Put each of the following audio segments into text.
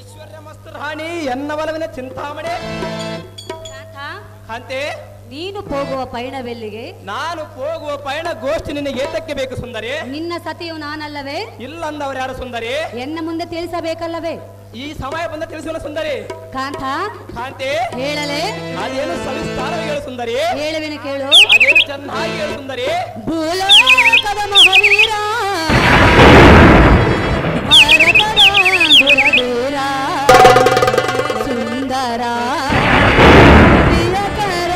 ಐಶ್ವರ್ಯ ಮಸ್ತ್ ರಾಣಿ ಎನ್ನವಲವಿನ ಚಿಂತಾಮಣಿ. ಕಾಂತೆ, ನೀನು ಹೋಗುವ ಪಯಣವೆಲ್ಲಿಗೆ? ನಾನು ಹೋಗುವ ಪಯಣ ಗೋಷ್ಠಿ ನಿನಗೆ ಏತಕ್ಕೆ ಬೇಕು ಸುಂದರಿ? ನಿನ್ನ ಸತಿಯು ನಾನಲ್ಲವೇ? ಇಲ್ಲಂದವರು ಯಾರು ಸುಂದರಿ? ಎನ್ನ ಮುಂದೆ ತಿಳಿಸಬೇಕಲ್ಲವೇ? ಈ ಸಮಯ ಬಂದ ತಿಳಿಸೋಣ ಸುಂದರಿ. ಕಾಂತ, ಕಾಂತೆ, ಹೇಳಲೇ? ಅದೇನು ಸವಿಸ್ತಾರವಾಗಿ ಹೇಳು ಸುಂದರಿ. ಹೇಳುವೆನು ಕೇಳು. ಅದೇನು ಚೆನ್ನಾಗಿ ಹೇಳು ಸುಂದರಿ. ಭೂಲೋಕದ ಮಹಾವೀರ, ಭಾರತದ ದುರವೀರ, ಸುಂದರ ಪ್ರಿಯಕರ,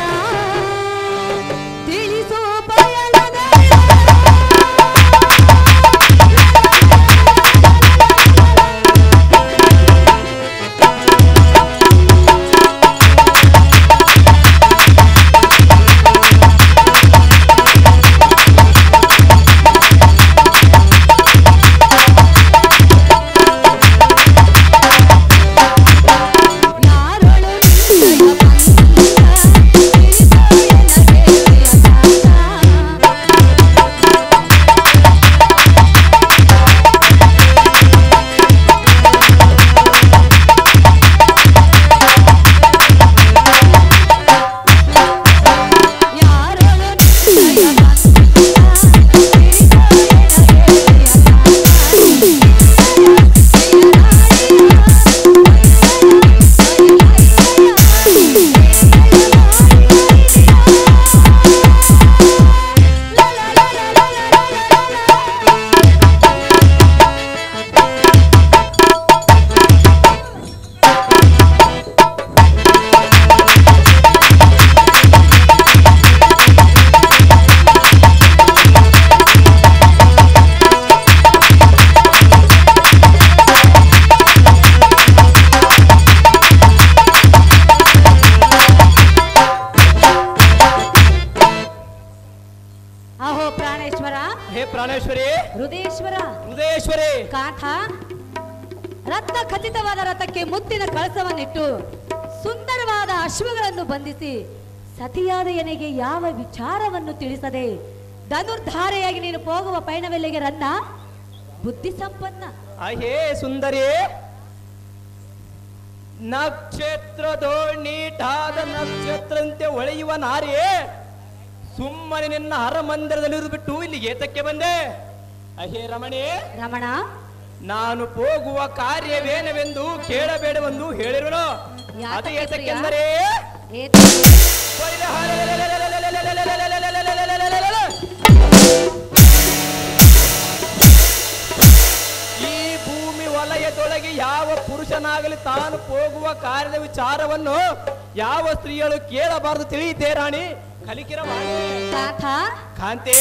ತಿಳಿಸು ಪಯಣದ ಮುತ್ತಿನ ಕಳಸವನ್ನಿಟ್ಟು ಸುಂದರವಾದ ಅಶ್ವಗಳನ್ನು ಬಂಧಿಸಿ ಸತಿಯಾದ ಎನೆಗೆ ಯಾವ ವಿಚಾರವನ್ನು ತಿಳಿಸದೆ ಧನುರ್ಧಾರೆಯಾಗಿ ನೀನು ಹೋಗುವ ಪಯಣವೆಲ್ಲಿಗೆ ರನ್ನ ಬುದ್ಧಿ ಸಂಪನ್ನ. ಅಹೇ ಸುಂದರಿ, ನಕ್ಷತ್ರದೋಣೀಟಾದ ನಕ್ಷತ್ರಂತೆ ಹೊಳೆಯುವ ನಾರಿಯೇ, ಸುಮ್ಮನೆ ನಿನ್ನ ಹರಮಂದಿರದಲ್ಲಿ ಬಿಟ್ಟು ಇಲ್ಲಿಗೆ ಏತಕ್ಕೆ ಬಂದೆ? ಅಹೇ ರಮಣಿ, ರಮಣ, ನಾನು ಹೋಗುವ ಕಾರ್ಯವೇನವೆಂದು ಕೇಳಬೇಡವೆಂದು ಹೇಳಿರುವನು. ಅದು ಏತಕ್ಕೆಂದರೆ ಈ ಭೂಮಿ ವಲಯದೊಳಗೆ ಯಾವ ಪುರುಷನಾಗಲಿ ತಾನು ಹೋಗುವ ಕಾರ್ಯದ ವಿಚಾರವನ್ನು ಯಾವ ಸ್ತ್ರೀಯಳು ಕೇಳಬಾರದು. ತಿಳಿಯಿತೆ ರಾಣಿ ಕಲಿಕಿರ ಕಾಂತೆ,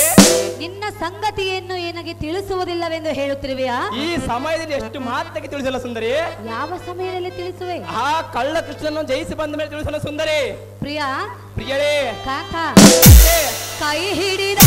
ನಿನ್ನ ಸಂಗತಿಯನ್ನು ಏನಾಗಿ ತಿಳಿಸುವುದಿಲ್ಲವೆಂದು ಹೇಳುತ್ತಿರುವೆಯಾ? ಈ ಸಮಯದಲ್ಲಿ ಎಷ್ಟು ಮಾತಾಗಿ ತಿಳಿಸಲ್ಲ ಸುಂದರಿ. ಯಾವ ಸಮಯದಲ್ಲಿ ತಿಳಿಸುವೆ? ಆ ಕಳ್ಳ ಕೃಷ್ಣನನ್ನು ಜಯಿಸಿ ಬಂದ ಮೇಲೆ ತಿಳಿಸಲ್ಲ ಸುಂದರಿ. ಪ್ರಿಯಾ, ಪ್ರಿಯಳೇ, ಕಾಂತ ಕೈ ಹಿಡಿದ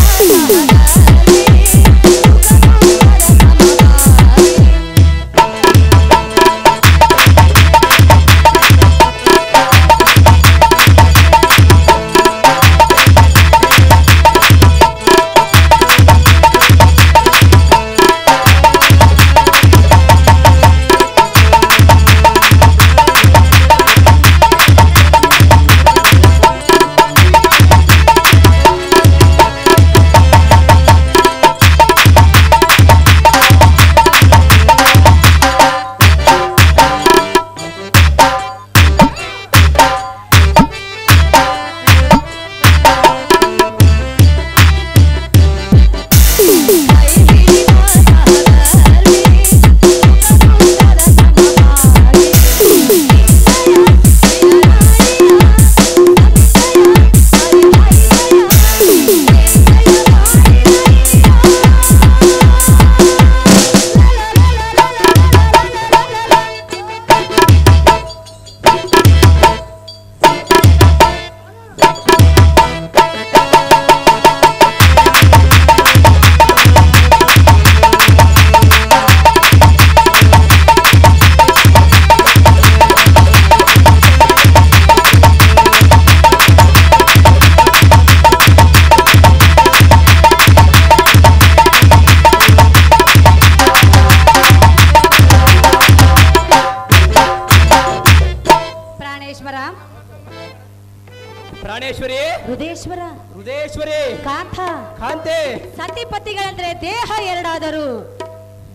ಪ್ರಾಣೇಶ್ವರಿ, ಹೃದಯೇಶ್ವರ, ಹೃದಯೇಶ್ವರಿ, ಕಾಂತ, ಕಾಂತೆ. ಸತಿಪತಿಗಳಂದ್ರೆ ದೇಹ ಎರಡಾದರೂ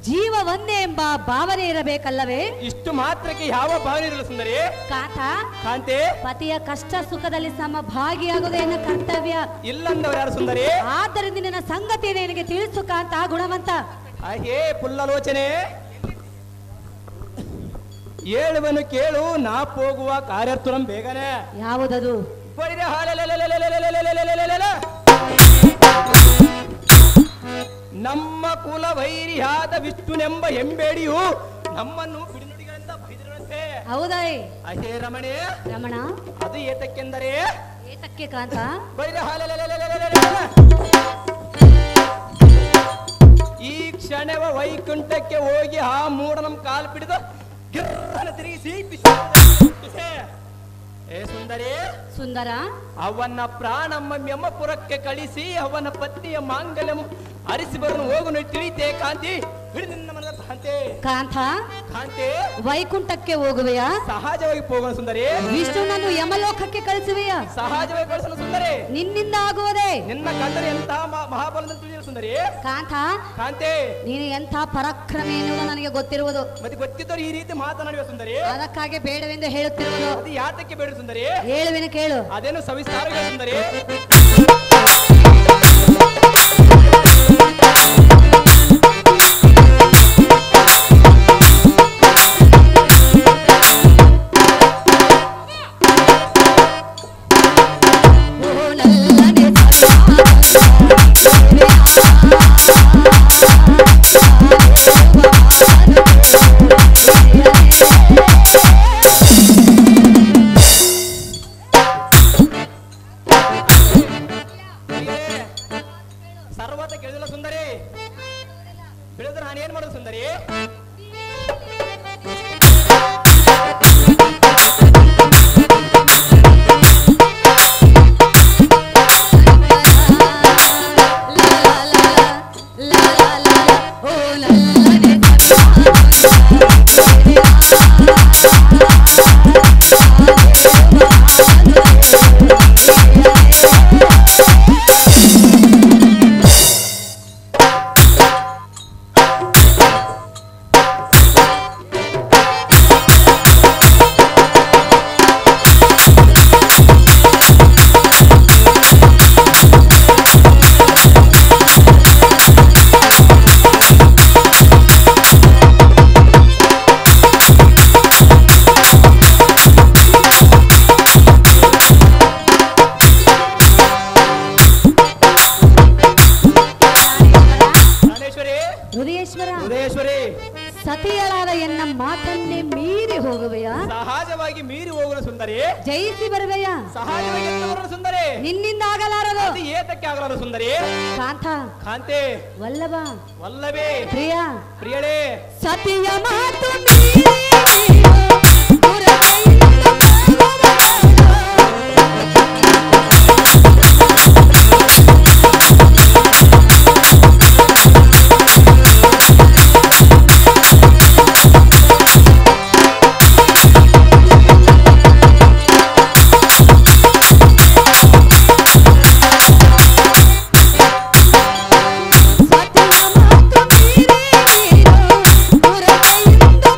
ಜೀವ ಒಂದೇ ಎಂಬ ಭಾವನೆ ಇರಬೇಕಲ್ಲವೇ? ಇಷ್ಟು ಮಾತ್ರಕ್ಕೆ ಯಾವ ಭಾವನೆ ಇರಲ್ಲ ಸುಂದರಿ. ಕಾಂತ, ಕಾಂತೆ, ಪತಿಯ ಕಷ್ಟ ಸುಖದಲ್ಲಿ ಸಮಭಾಗಿಯಾಗುವುದು ಎನ್ನ ಕರ್ತವ್ಯ. ಇಲ್ಲಂದವರು ಯಾರು ಸುಂದರಿ? ಆದ್ದರಿಂದ ನಿನ್ನ ಸಂಗತಿಯನ್ನು ನಿನಗೆ ತಿಳಿಸು ಕಾಂತ ಗುಣವಂತ. ಹೇ ಪುಲ್ಲಲೋಚನೆ, ಹೇಳುವನು ಕೇಳು, ನಾ ಹೋಗುವ ಕಾರ್ಯರ್ಥುರಂ ಬೇಗನೆ. ಯಾವುದದು? ಬಡಿದೆ ನಮ್ಮ ಕುಲ ವೈರಿಯಾದ ವಿಷ್ಣುನೆಂಬ ಎಂಬೇಡಿಯು ನಮ್ಮನ್ನು ಬಿಡಿನುಡಿಗಳಿಂದ ಬೈದಿರುವಂತೆ. ಹೌದಾ? ಅಹೇ ರಮಣೆ, ರಮಣ, ಅದು ಏತಕ್ಕೆಂದರೆ ಏತಕ್ಕೆ ಕಾಂತ? ಬಡಿದೆ ಈ ಕ್ಷಣವ ವೈಕುಂಠಕ್ಕೆ ಹೋಗಿ ಆ ಮೂಢನಂ ಕಾಲು ಪಿಡಿದು ಗಿರ್ರನ ತಿರುಗಿಸಿ ಏ ಸುಂದರಿ, ಸುಂದರ, ಅವನ ಪ್ರಾಣಮ್ಮ ಮೆಮ್ಮಪುರಕ್ಕೆ ಕಳಿಸಿ ಅವನ ಪತ್ನಿಯ ಮಾಂಗಲ್ಯ ಅರಿಸಿ ಬರಲು ಹೋಗನು ತಿಳಿತೆ. ಕಾಂತಿ, ಹಿಡಿದು ನಿನ್ನ ಮನದ ಕಾಂತೆ. ಕಾಂತ, ಕಾಂತೆ, ವೈಕುಂಠಕ್ಕೆ ಹೋಗುವೆಯಾ? ಸಹಜವಾಗಿ ಹೋಗೋಣ ಸುಂದರಿ. ವಿಷ್ಣುನನ್ನು ಯಮಲೋಕಕ್ಕೆ ಕಳಿಸುವೆಯಾ? ಸಹಜವಾಗಿ ಕಳಿಸಲು ಸುಂದರಿ. ನಿನ್ನಿಂದ ಆಗುವುದೇ? ನಿನ್ನ ಕಂಡರೆ ಎಂತ ಮಹಾಬಲದ ತಿಳಿಯಲು ಸುಂದರಿ. ಕಾಂತ, ಕಾಂತೆ, ನೀನು ಎಂಥ ಪರಾಕ್ರಮಿ ಎನ್ನುವುದು ನನಗೆ ಗೊತ್ತಿರುವುದು. ಮತ್ತೆ ಗೊತ್ತಿದ್ದವರು ಈ ರೀತಿ ಮಾತನಾಡುವ ಸುಂದರಿ. ಅದಕ್ಕಾಗಿ ಬೇಡವೆಂದು ಹೇಳುತ್ತಿರುವುದು. ಅದು ಯಾತಕ್ಕೆ ಬೇಡ ಸುಂದರಿ? ಹೇಳುವೆನು ಕೇಳು. ಅದೇನು ಸವಿಸ್ತಾರವಾಗಿ ಸುಂದರಿ. ಸರ್ವತ ಕೇಳಿದಿಲ್ಲ ಸುಂದರಿ. ಕೇಳಿದ್ರೆ ನಾನು ಏನ್ ಮಾಡೋದು ಸುಂದರಿ? ಸತಿಯಳಾದ ಎನ್ನ ಮಾತನ್ನೇ ಮೀರಿ ಹೋಗುವೆಯಾ? ಸಹಜವಾಗಿ ಮೀರಿ ಹೋಗುವ ಸುಂದರಿ. ಜಯಿಸಿ ಬರುವೆಯಾ? ಸಹಜವಾಗಿ ಎದ್ದು ಬರುವ ಸುಂದರಿ. ನಿನ್ನಿಂದ ಆಗಲಾರದು. ಅದು ಏತಕ್ಕೆ ಆಗಲಾರದು ಸುಂದರಿ? ಕಾಂತ, ಕಾಂತೆ, ವಲ್ಲಭ, ವಲ್ಲಭೆ, ಪ್ರಿಯ, ಪ್ರಿಯಳೇ, ಸತಿಯ ಮಾತು ಮೀರಿ ¡Gracias!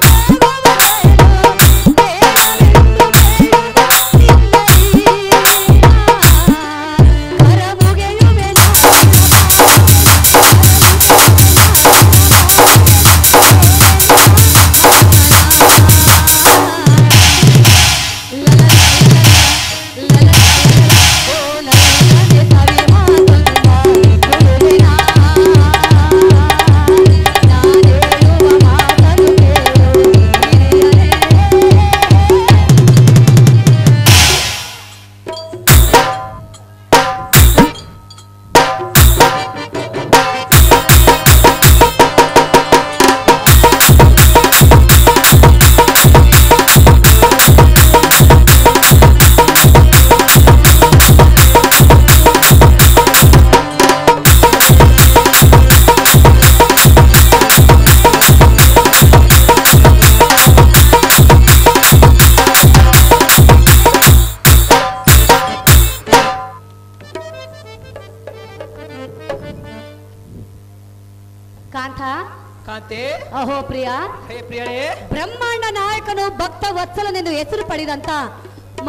ಪ್ರಿಯ, ಹೇ ಪ್ರಿಯಳೇ, ಬ್ರಹ್ಮಾಂಡ ನಾಯಕನು ಭಕ್ತ ವತ್ಸಲನೆಂದು ಹೆಸರು ಪಡೆದಂತ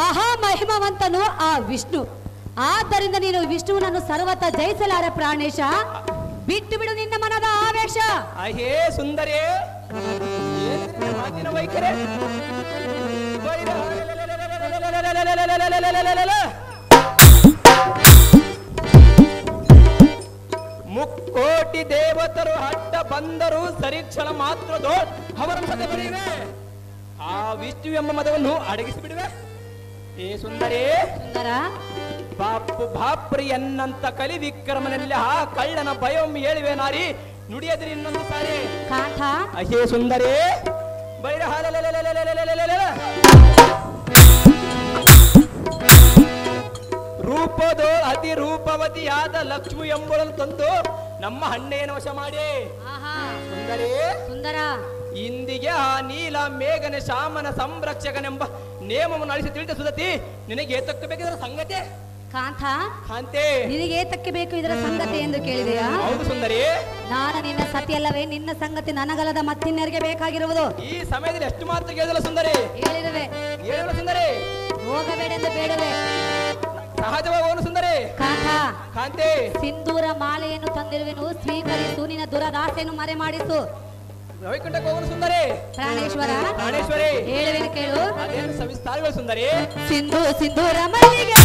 ಮಹಾಮಹಿಮವಂತನು ಆ ವಿಷ್ಣು. ಆದ್ದರಿಂದ ನೀನು ವಿಷ್ಣುವನನ್ನು ಸರ್ವತ ಜಯಿಸಲಾರೆ ಪ್ರಾಣೇಶ. ಬಿಟ್ಟು ಬಿಡು ನಿನ್ನ ಮನದ ಆವೇಶ. ಅಹೇ ಸುಂದರಿ, ಏನಿದೆ ಮಾತಿನ ವೈಖರಿ? ಮುಕ್ಕೋಟಿ ದೇವತರು ಅಡ್ಡ ಬಂದರು ಸರಿಕ್ಷಣ ಮಾತ್ರದೋ ಅವರ ಮತ ಬರೆಯುವೆ. ಆ ವಿಷ್ಣು ಎಂಬ ಮತವನ್ನು ಅಡಗಿಸಿಬಿಡುವೆ. ಏ ಸುಂದರಿ, ಸುಂದರ, ಬಾಪು ಬಾಪ್ರಿ ಎನ್ನಂತ ಕಲಿ ವಿಕ್ರಮನಲ್ಲಿ ಆ ಕಳ್ಳನ ಭಯವನ್ನು ಹೇಳಿವೆ ನಾರಿ, ನುಡಿಯದಿರಿ ಇನ್ನೊಂದು ಸಾರಿ. ಕಾಂತ, ಅಹೇ ಸುಂದರಿ, ಬೈರ ರೂಪದೋ ಅತಿ ರೂಪವತಿಯಾದ ಲಕ್ಷ್ಮಿ ಎಂಬುಳನ್ನು ತಂದು ನಮ್ಮ ಹಣ್ಣೆಯನ್ನು ವಶ ಮಾಡಿ. ಆಹಾ, ಸುಂದರಿ, ಸುಂದರ, ಇಂದಿಗೆ ಆ ನೀಲ ಮೇಘನ ಶಾಮನ ಸಂರಕ್ಷಕನೆಂಬ ನೇಮವನ್ನು ಅಳಿಸಿ ತಿಳಿದ ಸುದತಿ, ನಿನಗೆ ತಕ್ಕಬೇಕಿದ್ರ ಸಂಗತಿ. ಕಾಂತ, ಕಾಂತೆ, ನಿನಗೆ ಏತಕ್ಕೆ ಬೇಕು ಇದರ ಸಂಗತಿ ಎಂದು ಕೇಳಿದೆಯಾ? ಹೌದು ಸುಂದರಿ. ನಾನು ನಿನ್ನ ಸತಿಯಲ್ಲವೇ? ನಿನ್ನ ಸಂಗತಿ ನನಗಲ್ಲದ ಮತ್ತಿನ್ನರಿಗೆ ಬೇಕಾಗಿರುವುದು. ಈ ಸಮಯದಲ್ಲಿ ಎಷ್ಟು ಮಾತ್ರ ಕೇಳಿದಲ್ಲ ಸುಂದರಿ? ಹೇಳಿರುವೆ. ಹೇಳಲ್ಲ ಸುಂದರಿ, ಹೋಗಬೇಡೆಂದು ಬೇಡವೆ. ಸಹಜವಾಗುವನು ಸುಂದರಿ. ಕಾಂತ, ಕಾಂತೆ, ಸಿಂಧೂರ ಮಾಲೆಯನ್ನು ತಂದಿರುವೆನು, ಸ್ವೀಕರಿಸು. ನಿನ್ನ ದುರದಾಸೆಯನ್ನು ಮರೆ ಮಾಡಿಸು. ವೈಕುಂಠಕ್ಕೆ ಹೋಗೋನು ಸುಂದರಿ. ಪ್ರಾಣೇಶ್ವರ, ಪ್ರಾಣೇಶ್ವರಿ, ಹೇಳುವೆನು ಕೇಳು. ಅದೇನು ಸವಿಸ್ತಾರಗಳು ಸುಂದರಿ. ಸಿಂಧು ಸಿಂಧೂರ ಮಲ್ಲಿಗೆ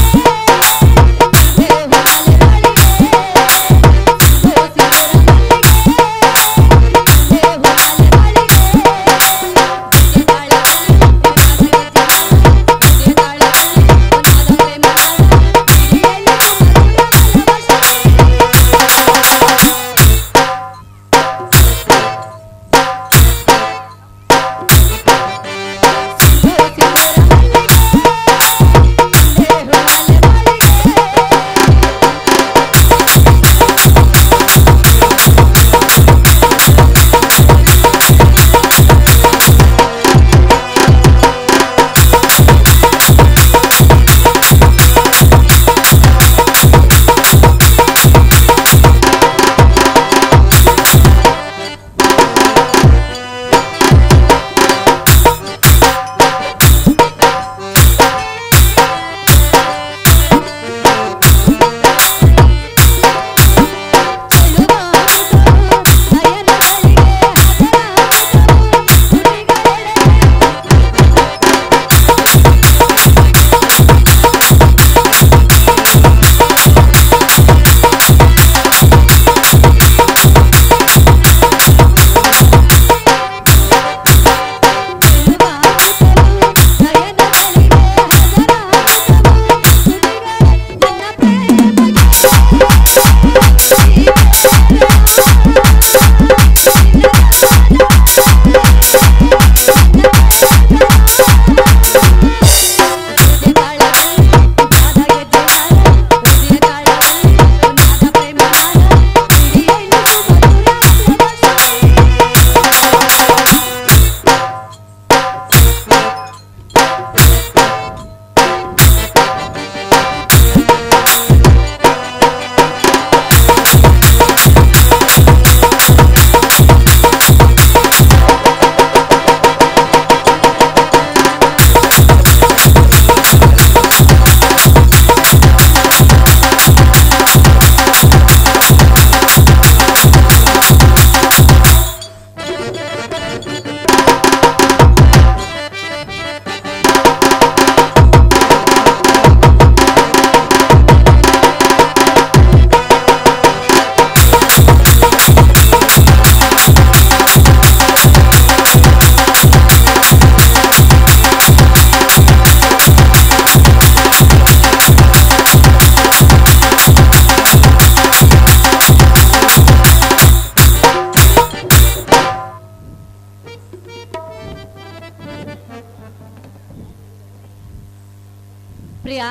ಪ್ರಿಯ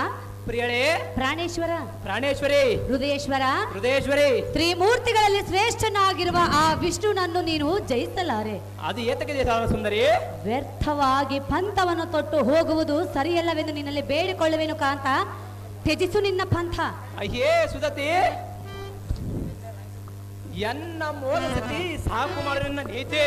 ಪ್ರಿಯಳೇ, ಪ್ರಾಣೇಶ್ವರ, ಪ್ರಾಣೇಶ್ವರಿ, ಹೃದಯೇಶ್ವರ, ಹೃದಯೇಶ್ವರಿ, ತ್ರಿಮೂರ್ತಿಗಳಲ್ಲಿ ಶ್ರೇಷ್ಠನಾಗಿರುವ ಆ ವಿಷ್ಣುನನ್ನು ನೀನು ಜಯಿಸಲಾರೆ. ಅದು ಏತಕ್ಕೆ ಸುಂದರಿ? ವ್ಯರ್ಥವಾಗಿ ಪಂಥವನ್ನು ತೊಟ್ಟು ಹೋಗುವುದು ಸರಿಯಲ್ಲವೆಂದು ನಿನ್ನಲ್ಲಿ ಬೇಡಿಕೊಳ್ಳುವೆನು ಕಾಂತ. ತ್ಯಜಿಸು ನಿನ್ನ ಪಂಥ. ಅಯ್ಯೇ ಸುದತಿ, ಎನ್ನ ಮೋಲ ಸತಿ ಸಾಕು ಮಾಡಿದ ನೀತಿ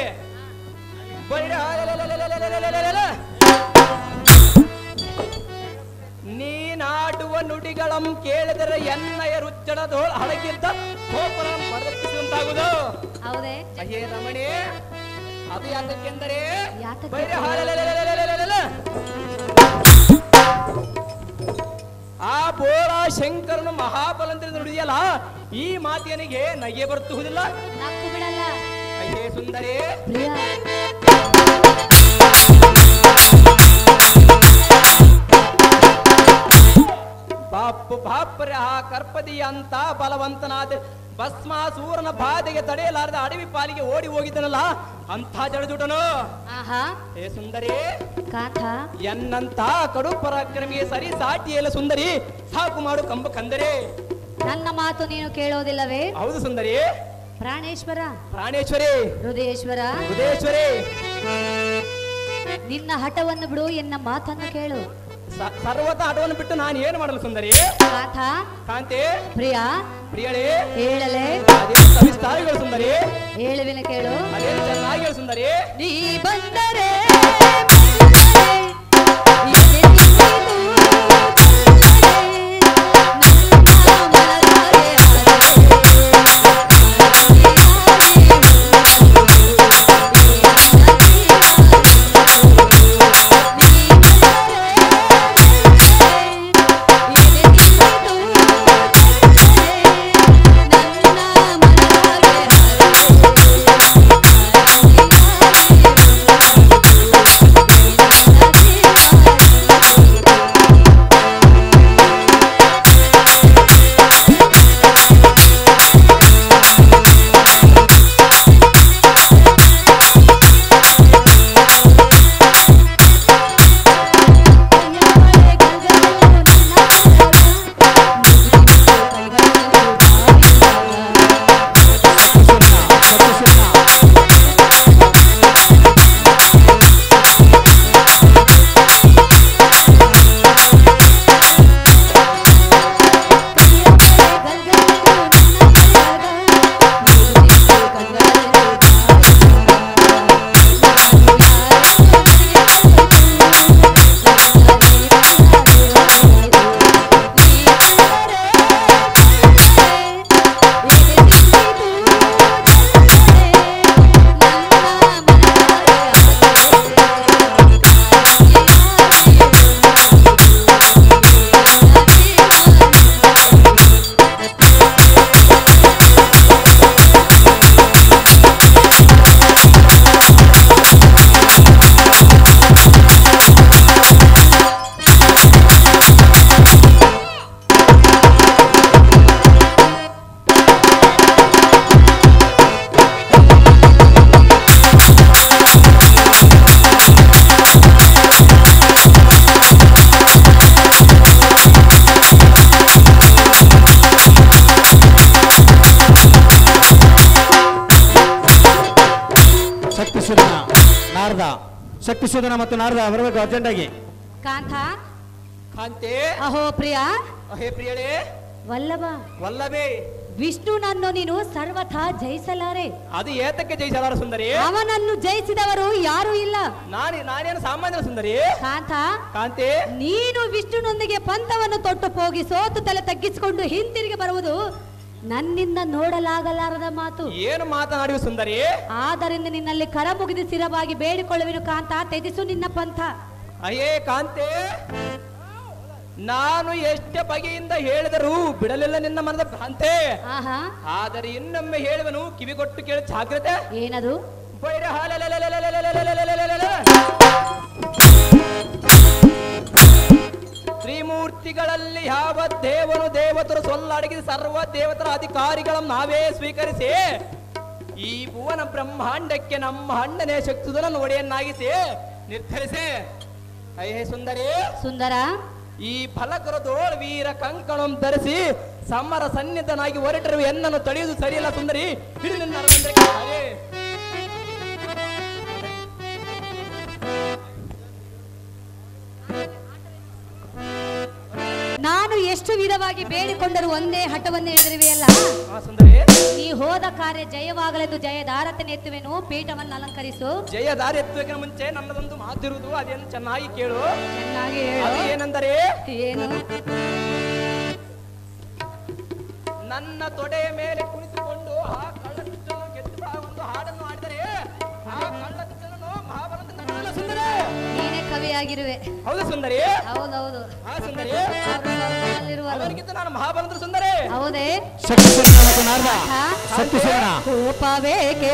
ನೀನಾಡುವ ನುಡಿಗಳಂ ಕೇಳಿದರೆ ಎನ್ನಯ ರುಚ್ಚಡದೋಳು ಹಳಗಿದ್ದ ಕೋಪನ ಪಡೆದುಂಟಾಗುವುದು. ಹೌದೇ ಅಯ್ಯೇ ರಮಣಿ, ಅದು ಯಾತಕ್ಕೆಂದರೆ ಆ ಬೋಳ ಶಂಕರನು ಮಹಾಬಲಂದ್ರ ನುಡಿಯಲ್ಲ, ಈ ಮಾತಿಯನಿಗೆ ನಗೆ ಬರುತ್ತುವುದಿಲ್ಲ. ನಕ್ಕು ಬಿಡಲ್ಲ. ಅಯ್ಯೇ ಸುಂದರಿ, ಬಾಪು ಬಾಪರೆ ಆ ಕರ್ಪದಿ ಅಂತ ಬಲವಂತನಾದ ಭಸ್ಮಾಸೂರನ ಬಾಧೆಗೆ ತಡೆಯಲಾರದ ಅಡವಿ ಪಾಲಿಗೆ ಓಡಿ ಹೋಗಿದ್ದನಲ್ಲ, ಅಂಥ ಜಡಜುಟನು. ಏ ಸುಂದರಿ, ಎನ್ನಂತ ಕಡು ಪರಾಕ್ರಮಿಗೆ ಸರಿ ಸಾಟಿಯಲ್ಲ ಸುಂದರಿ, ಸಾಕು ಮಾಡು ಕಂಬ ಕಂದರೆ. ನನ್ನ ಮಾತು ನೀನು ಕೇಳೋದಿಲ್ಲವೇ? ಹೌದು ಸುಂದರಿ. ಪ್ರಾಣೇಶ್ವರ, ಪ್ರಾಣೇಶ್ವರಿ, ಹೃದಯೇಶ್ವರ, ಹೃದಯೇಶ್ವರಿ, ನಿನ್ನ ಹಠವನ್ನು ಬಿಡು, ಎನ್ನ ಮಾತನ್ನು ಕೇಳು. ಸರ್ವತ ಹಠವನ್ನು ಬಿಟ್ಟು ನಾನು ಏನು ಮಾಡಲು ಸುಂದರಿ? ಕಾಂತೆ, ಪ್ರಿಯ, ಪ್ರಿಯಳೇ, ಹೇಳಲೇ ವಿಸ್ತಾರಗಳು ಸುಂದರಿ, ಹೇಳುವಿನ ಕೇಳು. ಅದೇನು ಚೆನ್ನಾಗಿ ಹೇಳು ಸುಂದರಿ. ನೀ ಬಂದರೆ ಶಕ್ತಿಶೋಧನ ಮತ್ತು ನಾರದ ಬರಬೇಕು ಅರ್ಜೆಂಟ್ ಆಗಿ. ಕಾಂತ, ಕಾಂತೆ, ಅಹೋ ಪ್ರಿಯ, ಅಹೇ ಪ್ರಿಯಳೇ, ವಲ್ಲಭ, ವಲ್ಲಭೆ, ವಿಷ್ಣುನನ್ನು ನೀನು ಸರ್ವಥಾ ಜಯಿಸಲಾರೆ. ಅದು ಏತಕ್ಕೆ ಜಯಿಸಲಾರ ಸುಂದರಿ? ಅವನನ್ನು ಜಯಿಸಿದವರು ಯಾರು ಇಲ್ಲ. ನಾನೇನು ಸಾಮಾನ್ಯ ಸುಂದರಿ. ಕಾಂತ, ಕಾಂತೆ, ನೀನು ವಿಷ್ಣುನೊಂದಿಗೆ ಪಂಥವನ್ನು ತೊಟ್ಟು ಹೋಗಿ ಸೋತು ತಲೆ ತಗ್ಗಿಸಿಕೊಂಡು ಹಿಂತಿರುಗಿ ಬರುವುದು ನನ್ನಿಂದ ನೋಡಲಾಗಲಾರದ ಮಾತು. ಏನು ಮಾತನಾಡುವ ಸುಂದರಿ? ಆದ್ದರಿಂದ ನಿನ್ನಲ್ಲಿ ಕರ ಮುಗಿದು ಸ್ಥಿರವಾಗಿ ಬೇಡಿಕೊಳ್ಳುವೆನು ಕಾಂತ, ತ್ಯಜಿಸು ನಿನ್ನ ಪಂಥ. ಅಯ್ಯೇ ಕಾಂತೆ, ನಾನು ಎಷ್ಟೇ ಬಗೆಯಿಂದ ಹೇಳಿದರೂ ಬಿಡಲಿಲ್ಲ ನಿನ್ನ ಮನದ ಭ್ರಾಂತೆ. ಆದರೆ ಇನ್ನೊಮ್ಮೆ ಹೇಳುವನು, ಕಿವಿಗೊಟ್ಟು ಕೇಳಿ ಜಾಗ್ರತೆ. ಏನದು? ತ್ರಿಮೂರ್ತಿಗಳಲ್ಲಿ ಯಾವ ದೇವನು ದೇವತರು ಸೊಲ್ಲಡಗಿದ ಸರ್ವ ದೇವತರ ಅಧಿಕಾರಿಗಳನ್ನು ನಾವೇ ಸ್ವೀಕರಿಸಿ ಈ ಭುವನ ಬ್ರಹ್ಮಾಂಡಕ್ಕೆ ನಮ್ಮ ಅಣ್ಣನೇ ಶಕ್ತಿಯನ್ನು ಒಡೆಯನ್ನಾಗಿಸಿ ನಿರ್ಧರಿಸಿ. ಅಯ್ಯೇ ಸುಂದರಿ, ಸುಂದರ, ಈ ಫಲಕರದೋಳ್ ವೀರ ಕಂಕಣಂ ಧರಿಸಿ ಸಮರ ಸನ್ನಿಧನಾಗಿ ಹೊರಟಿರುವ ಎನ್ನನ್ನು ತಡೆಯುವುದು ಸರಿಯಲ್ಲ ಸುಂದರಿ. ಹಿಡಿದು ನಿನ್ನ ಅರವಿಂದಕ್ಕೆ ಹಾಗೆ. ನಾನು ಎಷ್ಟು ವಿಧವಾಗಿ ಬೇಡಿಕೊಂಡರೂ ಒಂದೇ ಹಠವನ್ನೇ ಎದುರಿವೆಯಲ್ಲ ಸುಂದರಿ. ನೀ ಹೋದ ಕಾರ್ಯ ಜಯವಾಗಲೆಂದು ಜಯದಾರತನೆ ಎತ್ತುವೆನು, ಪೀಠವನ್ನು ಅಲಂಕರಿಸು. ಜಯದಾರ ಎತ್ತುವಕ್ಕಿಂತ ಮುಂಚೆ ನನ್ನದೊಂದು ಮಾತಿರುವುದು, ಅದೇನು ಚೆನ್ನಾಗಿ ಕೇಳು. ಚೆನ್ನಾಗಿ ಅದು ಏನೆಂದರೆ, ಏನು? ನನ್ನ ತೊಡೆಯ ಮೇಲೆ ಕುಳಿತುಕೊಂಡು ಆ ಕಳ್ಳಕೃಷ್ಣನು ಗೆದ್ದ ಒಂದು ಹಾಡನ್ನು ಹಾಡಿದರೆ ಆ ಕಳ್ಳಕೃಷ್ಣನು ಮಹಾಭಾರತ ನಟನಲ್ಲ ಸುಂದರಿ. ನೀನೇ ಕವಿಯಾಗಿರುವೆ. ಹೌದು ಸುಂದರಿ. ಹೌದೌದು. ಹಾ ಸುಂದರಿ. ಅವನಿಗಿಂತ ನಾನು ಮಹಾಭಾರತ ಸುಂದರಿ. ಹೌದೇ? ಶಕ್ತಿ ಸುವರ್ಣ ಮತ್ತು ನಾರದ ಶಕ್ತಿ ಸುವರ್ಣ. ಕೋಪವೇಕೆ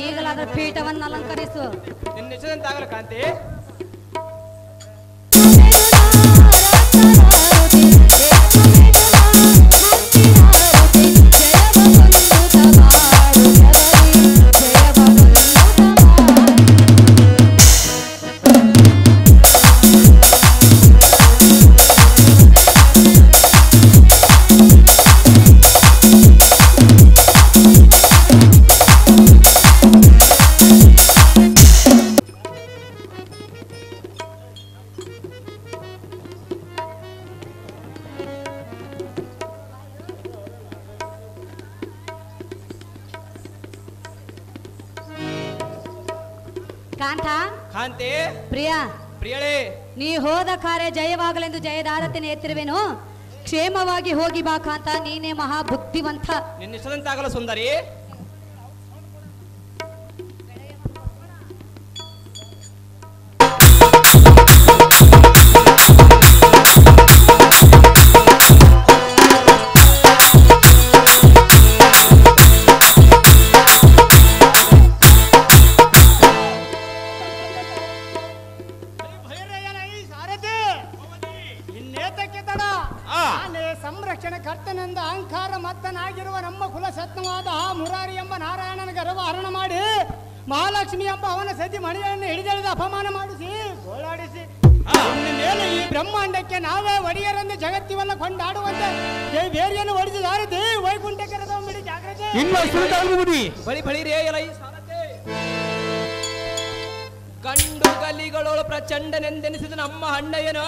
ಈಗಲಾದ ಪೀಠವನ್ನು ಅಲಂಕರಿಸು. ನಿನ್ನ ಹೆಸರಂತಾಗಲ್ಲ ಕಾಂತಿ. ಕಾಂತ ಕಾಂತಿ ಪ್ರಿಯ ಪ್ರಿಯಳೇ, ನೀ ಹೋದ ಕಾರ್ಯ ಜಯವಾಗಲೆಂದು ಜಯದಾರತಿನ ಎತ್ತಿರುವೆನು. ಕ್ಷೇಮವಾಗಿ ಹೋಗಿ ಬಾ ಕಾಂತ, ನೀನೇ ಮಹಾ ಬುದ್ಧಿವಂತ. ನಿನ್ನ ಹೆಸರಂತಾಗಲ್ಲ ಸುಂದರಿ. ಸಂರಕ್ಷಣೆ ಕರ್ತನೆಂದ ಅಹಂಕಾರ ಮತ್ತನಾಗಿರುವ ನಮ್ಮ ಕುಲಸತ್ನವಾದ ಮುರಾರಿ ಎಂಬ ನಾರಾಯಣನ ಗರ್ವ ಹರಣ ಮಾಡಿ ಮಹಾಲಕ್ಷ್ಮಿ ಎಂಬ ಅವನ ಸತಿ ಮಣಿಯನ್ನು ಹಿಡಿದೆಳೆದು ಅಪಮಾನ ಮಾಡಿಸಿ ಗೋಳಾಡಿಸಿ ಮೇಲೆ ಈ ಬ್ರಹ್ಮಾಂಡಕ್ಕೆ ನಾವೇ ಒಡೆಯರೆಂದು ಜಗತ್ತಿವಲ್ಲ ಕೊಂಡಾಡುವಂತೆ ಬೇರೆಯನ್ನು ಒಡೆದಿದಾರದೆ ವೈಕುಂಠ ಕರೆದ ಬಿಡಿ ಜಾಗ್ರತೆ ಬಳಿ ಬಳಿ ರೇ ಎಲೈ ಸಾರಥಿ. ಗಂಡು ಗಲಿಗಳೊಳು ಪ್ರಚಂಡನೆಂದೆನಿಸಿದ ನಮ್ಮ ಅಣ್ಣಯ್ಯನು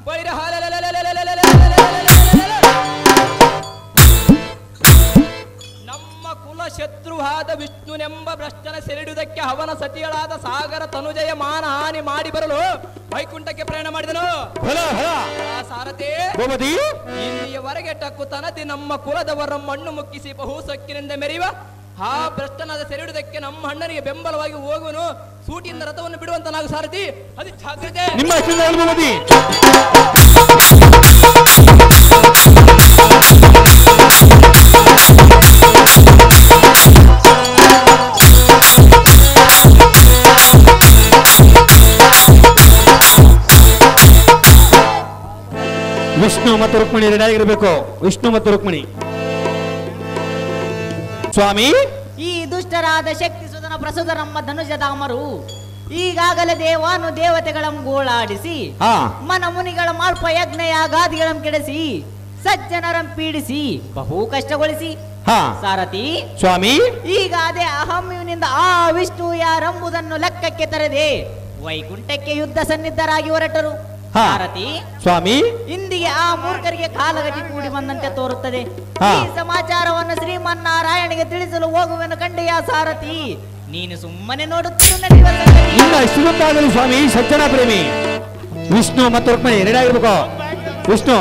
ಬಳಿರ ನಮ್ಮ ಕುಲ ಶತ್ರುವಾದ ವಿಷ್ಣುನೆಂಬ ಭ್ರಷ್ಟನ ಸೆಳೆಯುವುದಕ್ಕೆ ಅವನ ಸತಿಗಳಾದ ಸಾಗರ ತನುಜಯ ಮಾನ ಹಾನಿ ಮಾಡಿ ಬರಲು ವೈಕುಂಠಕ್ಕೆ ಪ್ರಯಾಣ ಮಾಡಿದನು. ಸಾರಥಿ ಗೋಮತಿ ಇಲ್ಲಿಯವರೆಗೆ ಟಕ್ಕು ತನದಿ ನಮ್ಮ ಕುಲದವರ ಮಣ್ಣು ಮುಕ್ಕಿಸಿ ಬಹು ಸೊಕ್ಕಿನಿಂದ ಮೆರೆಯುವ ಆ ಭ್ರಷ್ಟನಾದ ಸೆರೆಹಿಡುವುದಕ್ಕೆ ನಮ್ಮ ಅಣ್ಣನಿಗೆ ಬೆಂಬಲವಾಗಿ ಹೋಗುವನು. ಸೂಟಿಯಿಂದ ರಥವನ್ನು ಬಿಡುವಂತ ನಾವು ಸಾರಥಿ, ಅದು ಜಾಗ್ರತೆ. ನಿಮ್ಮ ಗೋಮತಿ ವಿಷ್ಣು ಮತ್ತು ರುಕ್ಮಿಣಿ ರೆಡಿ ಆಗಿರಬೇಕು. ವಿಷ್ಣು ಮತ್ತು ರುಕ್ಮಿಣಿ. ಸ್ವಾಮಿ, ಈ ದುಷ್ಟರಾದ ಶಕ್ತಿ ಸುಧನ ಪ್ರಸುತ ನಮ್ಮ ಧನುಜಧಾಮರು ಈಗಾಗಲೇ ದೇವಾನು ದೇವತೆಗಳಂ ಗೋಳಾಡಿಸಿ ಮನ ಮುನಿಗಳ ಮಾಲ್ಪ ಯಜ್ಞ ಯಾಗಾದಿಗಳಂ ಕೆಡಿಸಿ ಸಜ್ಜನರಂ ಪೀಡಿಸಿ ಬಹು ಕಷ್ಟಗೊಳಿಸಿ ಸಾರಥಿ ಸ್ವಾಮಿ, ಈಗ ಅದೇ ಅಹಮ್ಯುನಿಂದ ಆ ವಿಷ್ಣು ಯಾರೆಂಬುದನ್ನು ಲೆಕ್ಕಕ್ಕೆ ತರದೆ ವೈಕುಂಠಕ್ಕೆ ಯುದ್ಧ ಸನ್ನಿದ್ಧರಾಗಿ ಹೊರಟರು. ಸಾರಥಿ ಸ್ವಾಮಿ, ಇಂದಿಗೆ ಆ ಮೂರ್ಖರಿಗೆ ಕಾಲಗತಿ ಕೂಡಿ ಬಂದಂತೆ ತೋರುತ್ತದೆ. ಈ ಸಮಾಚಾರವನ್ನು ಶ್ರೀಮನ್ನಾರಾಯಣಿಗೆ ತಿಳಿಸಲು ಹೋಗುವೆನು ಕಂಡೆಯ ಸಾರಥಿ. ನೀನು ಸುಮ್ಮನೆ ನೋಡುತ್ತಿರುತ್ತಾಗಲಿ ಸ್ವಾಮಿ. ಸಜ್ಜನ ಪ್ರೇಮಿ ವಿಷ್ಣು ಮತ್ತು ರುಕ್ಮಿಣಿ ರೆಡಿ ಆಗಿರ್ಬೇಕು. ವಿಷ್ಣು